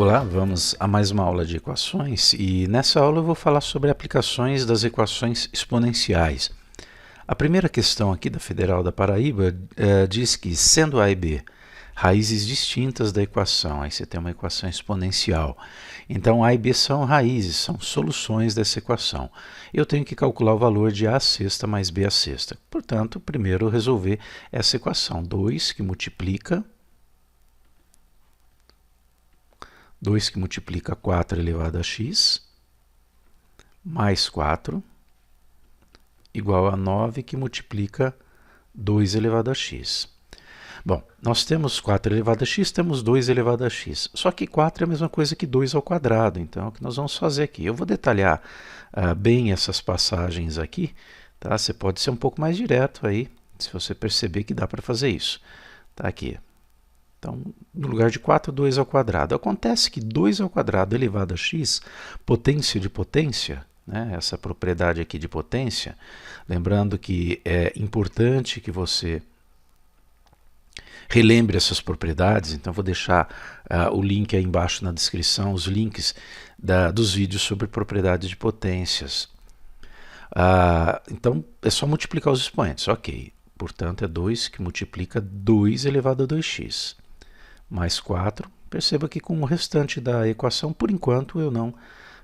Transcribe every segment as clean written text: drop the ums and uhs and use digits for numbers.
Olá, vamos a mais uma aula de equações e nessa aula eu vou falar sobre aplicações das equações exponenciais. A primeira questão aqui da Federal da Paraíba diz que, sendo A e B raízes distintas da equação, aí você tem uma equação exponencial, então A e B são raízes, são soluções dessa equação. Eu tenho que calcular o valor de A à sexta mais B à sexta. Portanto, primeiro resolver essa equação, 2 que multiplica 4 elevado a x, mais 4, igual a 9 que multiplica 2 elevado a x. Bom, nós temos 4 elevado a x, temos 2 elevado a x. Só que 4 é a mesma coisa que 2 ao quadrado, então é o que nós vamos fazer aqui. Eu vou detalhar bem essas passagens aqui, tá? Você pode ser um pouco mais direto aí, se você perceber que dá para fazer isso. Tá aqui. Então, no lugar de 4, 2 ao quadrado. Acontece que 2 ao quadrado elevado a x, potência de potência, né, essa propriedade aqui de potência, lembrando que é importante que você relembre essas propriedades, então vou deixar o link aí embaixo na descrição, os links dos vídeos sobre propriedades de potências. Então, é só multiplicar os expoentes, ok. Portanto, é 2 que multiplica 2 elevado a 2x. Mais 4, perceba que com o restante da equação, por enquanto, eu não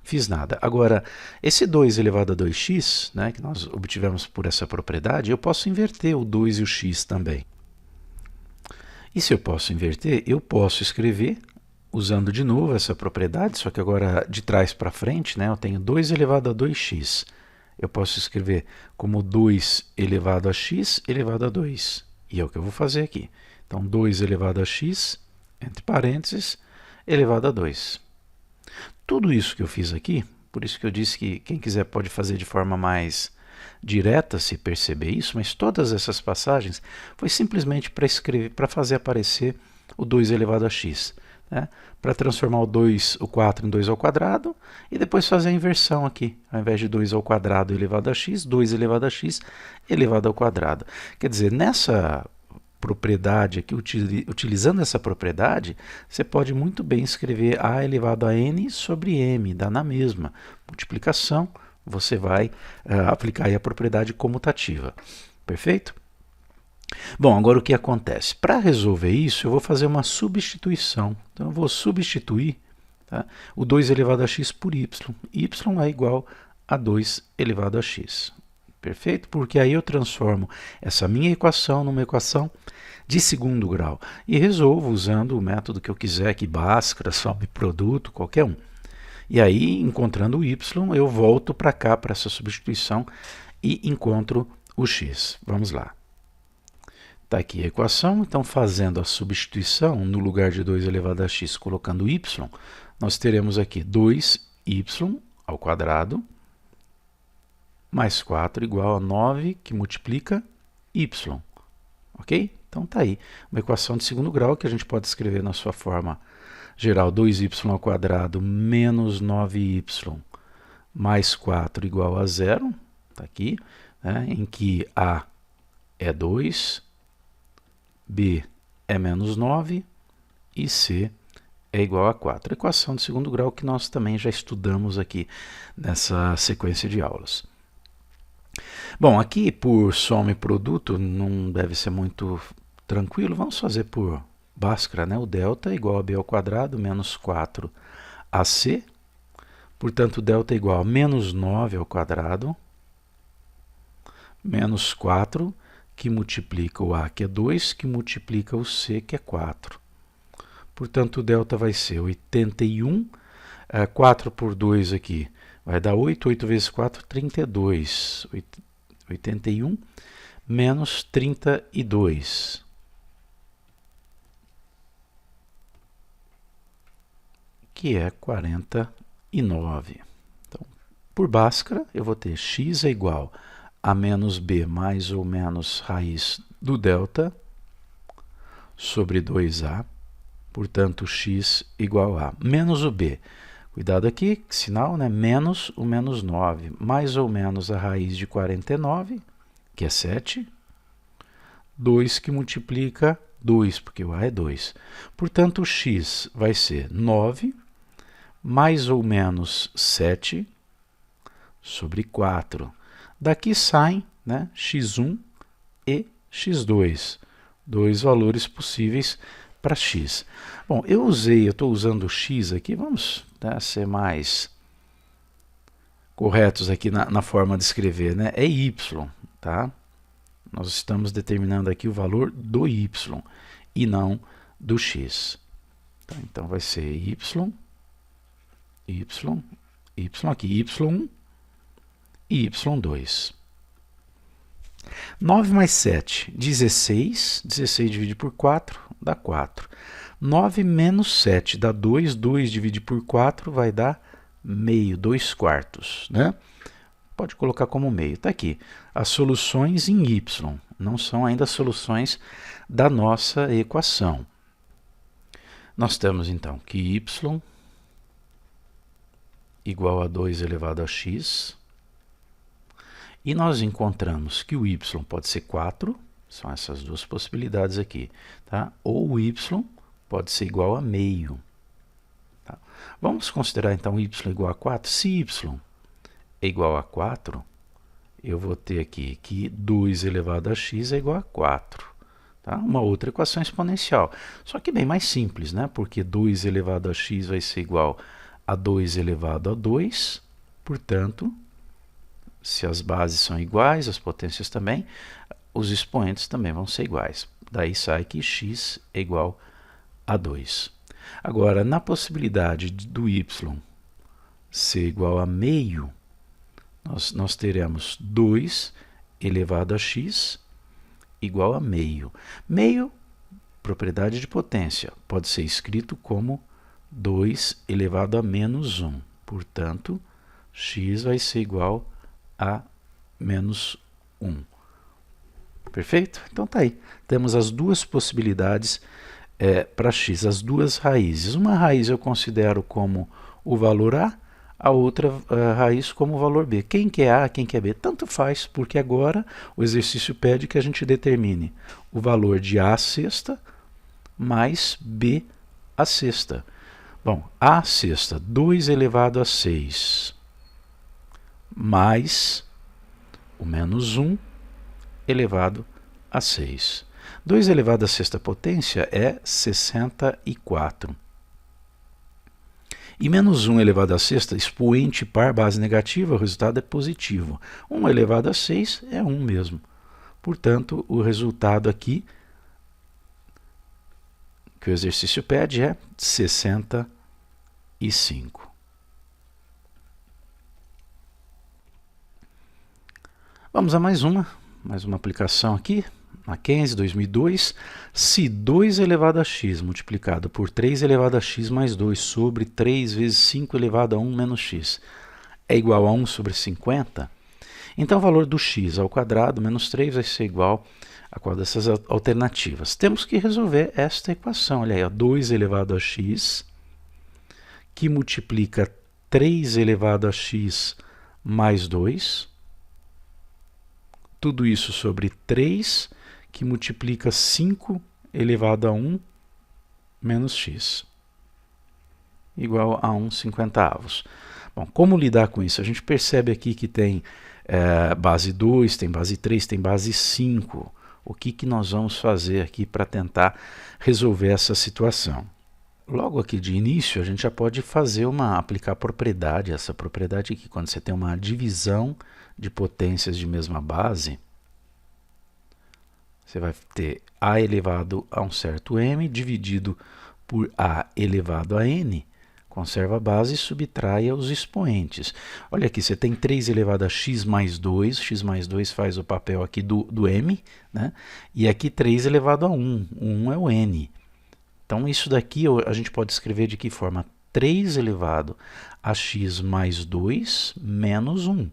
fiz nada. Agora, esse 2 elevado a 2x, né, que nós obtivemos por essa propriedade, eu posso inverter o 2 e o x também. E se eu posso inverter, eu posso escrever, usando de novo essa propriedade, só que agora de trás para frente, né, eu tenho 2 elevado a 2x. Eu posso escrever como 2 elevado a x elevado a 2. E é o que eu vou fazer aqui. Então, 2 elevado a x, entre parênteses, elevado a 2. Tudo isso que eu fiz aqui, por isso que eu disse que quem quiser pode fazer de forma mais direta se perceber isso, mas todas essas passagens foi simplesmente para escrever, para fazer aparecer o 2 elevado a x, né? Para transformar o 4 em 2 ao quadrado e depois fazer a inversão aqui, ao invés de 2 ao quadrado elevado a x, 2 elevado a x elevado ao quadrado. Quer dizer, nessa propriedade aqui, utilizando essa propriedade, você pode muito bem escrever a elevado a n sobre m, dá na mesma multiplicação, você vai aplicar aí a propriedade comutativa. Perfeito? Bom, agora o que acontece? Para resolver isso, eu vou fazer uma substituição. Então, eu vou substituir, tá, o 2 elevado a x por y. Y é igual a 2 elevado a x. Perfeito? Porque aí eu transformo essa minha equação numa equação de segundo grau. E resolvo usando o método que eu quiser, aqui Bhaskara, some produto, qualquer um. E aí, encontrando o y, eu volto para cá, para essa substituição, e encontro o x. Vamos lá. Está aqui a equação, então fazendo a substituição, no lugar de 2 elevado a x, colocando y, nós teremos aqui 2y ao quadrado, mais 4 igual a 9, que multiplica y. Ok? Então está aí, uma equação de segundo grau que a gente pode escrever na sua forma geral, 2y ao quadrado menos 9y mais 4 igual a 0, está aqui, né, em que a é 2, b é menos 9 e c é igual a 4. Equação de segundo grau que nós também já estudamos aqui nessa sequência de aulas. Bom, aqui por soma e produto não deve ser muito tranquilo, vamos fazer por Bhaskara, né? O delta é igual a b ao quadrado menos 4 ac, portanto, delta é igual a menos 9 ao quadrado, menos 4, que multiplica o a, que é 2, que multiplica o c, que é 4. Portanto, o delta vai ser 81, 4 por 2 aqui, vai dar 8, 8 vezes 4, 32. 81 menos 32. Que é 49. Então, por Bhaskara, eu vou ter x é igual a menos b mais ou menos raiz do delta sobre 2a. Portanto, x igual a menos o b. Cuidado aqui, sinal, né? Menos o menos 9, mais ou menos a raiz de 49, que é 7. 2 que multiplica 2, porque o a é 2. Portanto, o x vai ser 9 mais ou menos 7 sobre 4. Daqui saem, né, x1 e x2, dois valores possíveis para x. Bom, eu estou usando o x aqui, vamos, né, ser mais corretos aqui na forma de escrever, né? É y, tá? Nós estamos determinando aqui o valor do y e não do x. Tá? Então vai ser y aqui, y1 e y2. 9 mais 7, 16. 16 dividido por 4 dá 4. 9 menos 7 dá 2. 2 dividido por 4 vai dar meio, 2 quartos, né? Pode colocar como meio. Está aqui. As soluções em y não são ainda as soluções da nossa equação. Nós temos então que y igual a 2 elevado a x. E nós encontramos que o y pode ser 4, são essas duas possibilidades aqui, tá? Ou o y pode ser igual a meio. Tá? Vamos considerar então y igual a 4. Se y é igual a 4, eu vou ter aqui que 2 elevado a x é igual a 4. Tá? Uma outra equação exponencial, só que bem mais simples, né? Porque 2 elevado a x vai ser igual a 2 elevado a 2, portanto, se as bases são iguais, as potências também, os expoentes também vão ser iguais. Daí sai que x é igual a 2. Agora, na possibilidade do y ser igual a meio, nós teremos 2 elevado a x igual a meio. Meio, propriedade de potência, pode ser escrito como 2 elevado a menos 1. Portanto, x vai ser igual a menos 1. Perfeito? Então tá aí. Temos as duas possibilidades para x, as duas raízes. Uma raiz eu considero como o valor a outra raiz como o valor b. Quem quer a, quem quer b, tanto faz, porque agora o exercício pede que a gente determine o valor de a à sexta mais b à sexta. Bom, a à sexta, 2 elevado a 6, mais o menos 1 elevado a 6. 2 elevado à sexta potência é 64. E menos 1 elevado à sexta, expoente par base negativa, o resultado é positivo. 1 elevado a 6 é 1 mesmo. Portanto, o resultado aqui que o exercício pede é 65. Vamos a mais uma aplicação aqui, Mackenzie 2002. Se 2 elevado a x multiplicado por 3 elevado a x mais 2 sobre 3 vezes 5 elevado a 1 menos x é igual a 1 sobre 50, então o valor do x ao quadrado menos 3 vai ser igual a qual dessas alternativas? Temos que resolver esta equação. Olha aí, ó, 2 elevado a x que multiplica 3 elevado a x mais 2. Tudo isso sobre 3, que multiplica 5 elevado a 1 menos x, igual a 1/50. Bom, como lidar com isso? A gente percebe aqui que tem base 2, tem base 3, tem base 5. O que nós vamos fazer aqui para tentar resolver essa situação? Logo aqui de início, a gente já pode aplicar a propriedade, essa propriedade aqui, quando você tem uma divisão de potências de mesma base, você vai ter a elevado a um certo m dividido por a elevado a n, conserva a base e subtrai os expoentes. Olha aqui, você tem 3 elevado a x mais 2 faz o papel aqui do m, né? E aqui 3 elevado a 1, 1 é o n. Então isso daqui a gente pode escrever de que forma? 3 elevado a x mais 2 menos 1,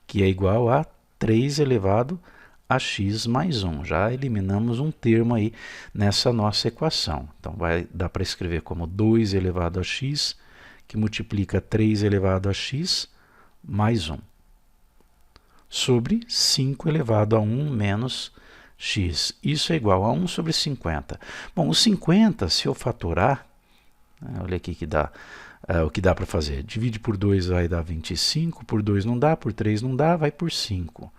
que é igual a 3 elevado a x mais 1. Já eliminamos um termo aí nessa nossa equação. Então vai dar para escrever como 2 elevado a x, que multiplica 3 elevado a x mais 1, sobre 5 elevado a 1 menos x. Isso é igual a 1 sobre 50. Bom, o 50, se eu fatorar, olha aqui que dá o que dá para fazer? Divide por 2 vai dar 25, por 2 não dá, por 3 não dá, vai por 5.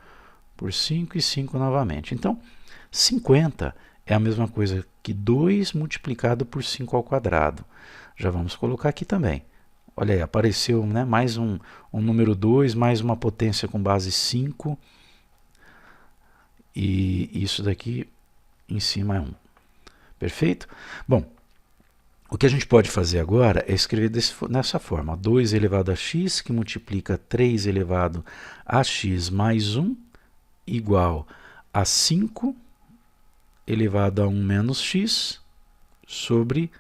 Por 5 e 5 novamente. Então, 50 é a mesma coisa que 2 multiplicado por 5 ao quadrado. Já vamos colocar aqui também. Olha aí, apareceu, né, mais um número 2, mais uma potência com base 5. E isso daqui em cima é 1. Perfeito? Bom, o que a gente pode fazer agora é escrever nessa forma. 2 elevado a x, que multiplica 3 elevado a x mais 1, igual a 5 elevado a 1 menos x, sobre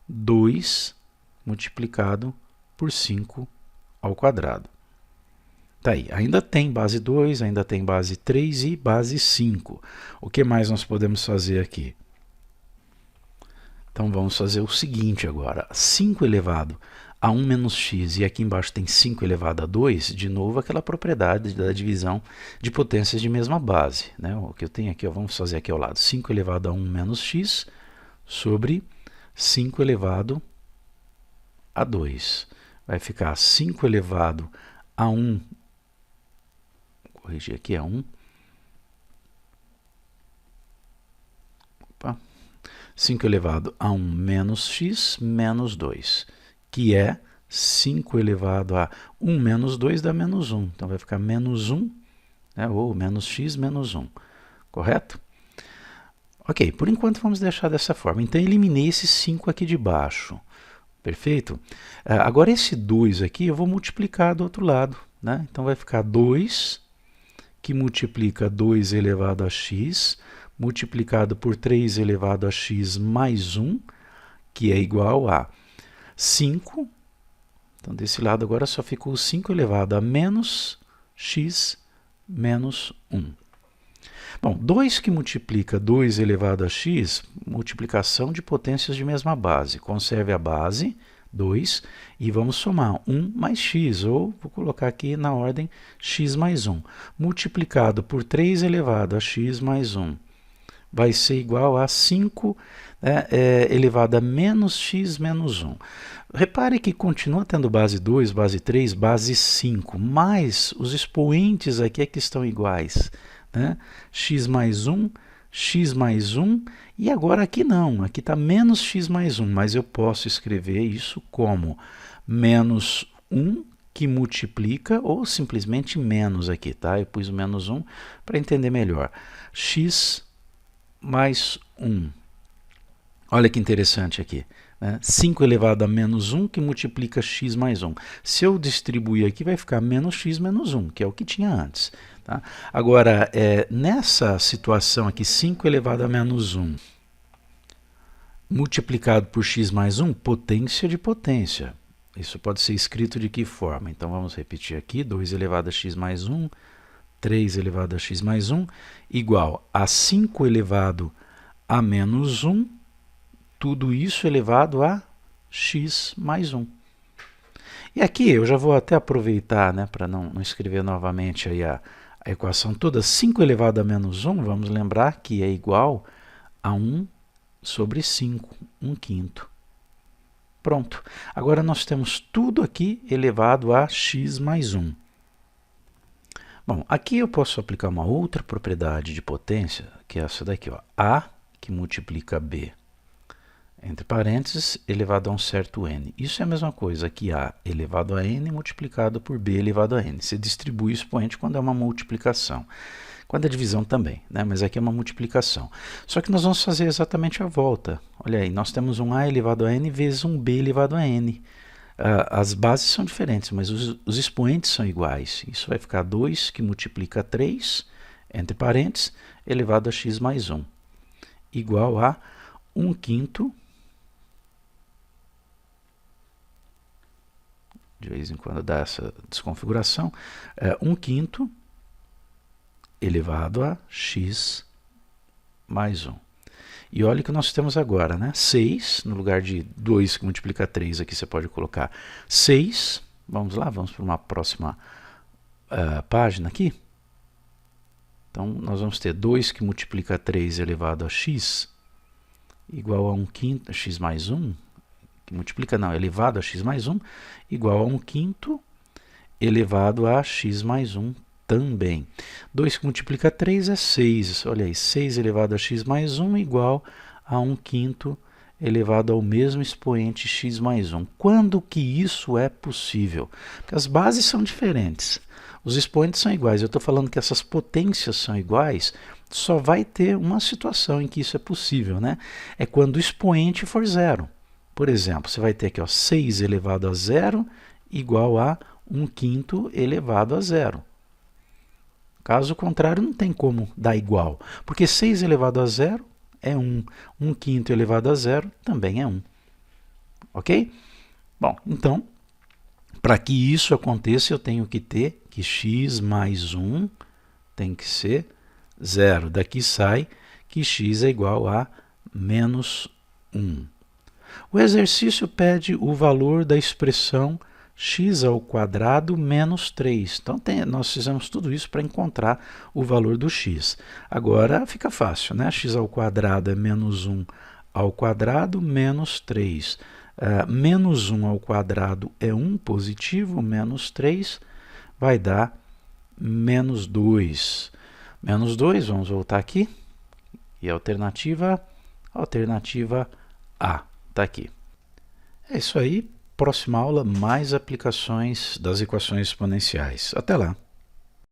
2 multiplicado por 5 ao quadrado. Tá aí, ainda tem base 2, ainda tem base 3 e base 5. O que mais nós podemos fazer aqui? Então vamos fazer o seguinte agora. 5 elevado a 1 menos x, e aqui embaixo tem 5 elevado a 2, de novo aquela propriedade da divisão de potências de mesma base, né? O que eu tenho aqui, ó, vamos fazer aqui ao lado. 5 elevado a 1 menos x sobre 5 elevado a 2. Vai ficar 5 elevado a 1, vou corrigir aqui, é 1. 5 elevado a 1 menos x menos 2, que é 5 elevado a 1 menos 2 dá menos 1. Então vai ficar menos 1, né, ou menos x menos 1. Correto? Ok, por enquanto vamos deixar dessa forma. Então eliminei esse 5 aqui de baixo. Perfeito? Agora esse 2 aqui eu vou multiplicar do outro lado, né? Então vai ficar 2, que multiplica 2 elevado a x, multiplicado por 3 elevado a x mais 1, que é igual a 5. Então, desse lado agora só ficou 5 elevado a menos x menos 1. Bom, 2 que multiplica 2 elevado a x, multiplicação de potências de mesma base. Conserve a base, 2, e vamos somar 1 mais x, ou vou colocar aqui na ordem x mais 1, multiplicado por 3 elevado a x mais 1. Vai ser igual a 5, né, elevado a menos x menos 1. Repare que continua tendo base 2, base 3, base 5, mas os expoentes aqui é que estão iguais, né? X mais 1, e agora aqui não, aqui está menos x mais 1, mas eu posso escrever isso como menos 1 que multiplica, ou simplesmente menos aqui, tá? Eu pus o menos 1 para entender melhor. X mais 1. Olha que interessante aqui, né? 5 elevado a menos 1 que multiplica x mais 1. Se eu distribuir aqui, vai ficar menos x menos 1, que é o que tinha antes. Tá? Agora, nessa situação aqui, 5 elevado a menos 1 multiplicado por x mais 1, potência de potência. Isso pode ser escrito de que forma? Então, vamos repetir aqui, 2 elevado a x mais 1, 3 elevado a x mais 1, igual a 5 elevado a menos 1, tudo isso elevado a x mais 1. E aqui eu já vou até aproveitar, né, para não escrever novamente aí a equação toda. 5 elevado a menos 1, vamos lembrar que é igual a 1 sobre 5, 1/5. Pronto. Agora nós temos tudo aqui elevado a x mais 1. Bom, aqui eu posso aplicar uma outra propriedade de potência, que é essa daqui, ó, A, que multiplica B, entre parênteses, elevado a um certo n. Isso é a mesma coisa que A elevado a n multiplicado por B elevado a n. Você distribui o expoente quando é uma multiplicação. Quando é divisão também, né? Mas aqui é uma multiplicação. Só que nós vamos fazer exatamente a volta. Olha aí, nós temos um A elevado a n vezes um B elevado a n. As bases são diferentes, mas os expoentes são iguais. Isso vai ficar 2 que multiplica 3, entre parênteses, elevado a x mais 1, igual a 1/5. De vez em quando dá essa desconfiguração. 1/5 elevado a x mais 1. E olha o que nós temos agora, né? 6, no lugar de 2 que multiplica 3, aqui você pode colocar 6. Vamos lá, vamos para uma próxima página aqui. Então, nós vamos ter 2 que multiplica 3 elevado a x, igual a 1/5, x mais 1, que multiplica não, elevado a x mais 1, igual a 1 quinto elevado a x mais 1 também. 2 que multiplica 3 é 6. Olha aí, 6 elevado a x mais 1 igual a 1 quinto elevado ao mesmo expoente x mais 1. Quando que isso é possível? Porque as bases são diferentes. Os expoentes são iguais. Eu estou falando que essas potências são iguais. Só vai ter uma situação em que isso é possível, né? É quando o expoente for zero. Por exemplo, você vai ter aqui, ó, 6 elevado a zero igual a 1 quinto elevado a zero. Caso contrário, não tem como dar igual, porque 6 elevado a zero é 1. 1 quinto elevado a zero também é 1. Ok? Bom, então, para que isso aconteça, eu tenho que ter que x mais 1 tem que ser zero. Daqui sai que x é igual a menos 1. O exercício pede o valor da expressão x ao quadrado menos 3. Então, nós fizemos tudo isso para encontrar o valor do x. Agora fica fácil, né? X ao quadrado é menos 1 ao quadrado menos 3. Menos 1 ao quadrado é 1 positivo, menos 3 vai dar menos 2. Menos 2, vamos voltar aqui. E a alternativa A, está aqui. É isso aí. Próxima aula, mais aplicações das equações exponenciais. Até lá!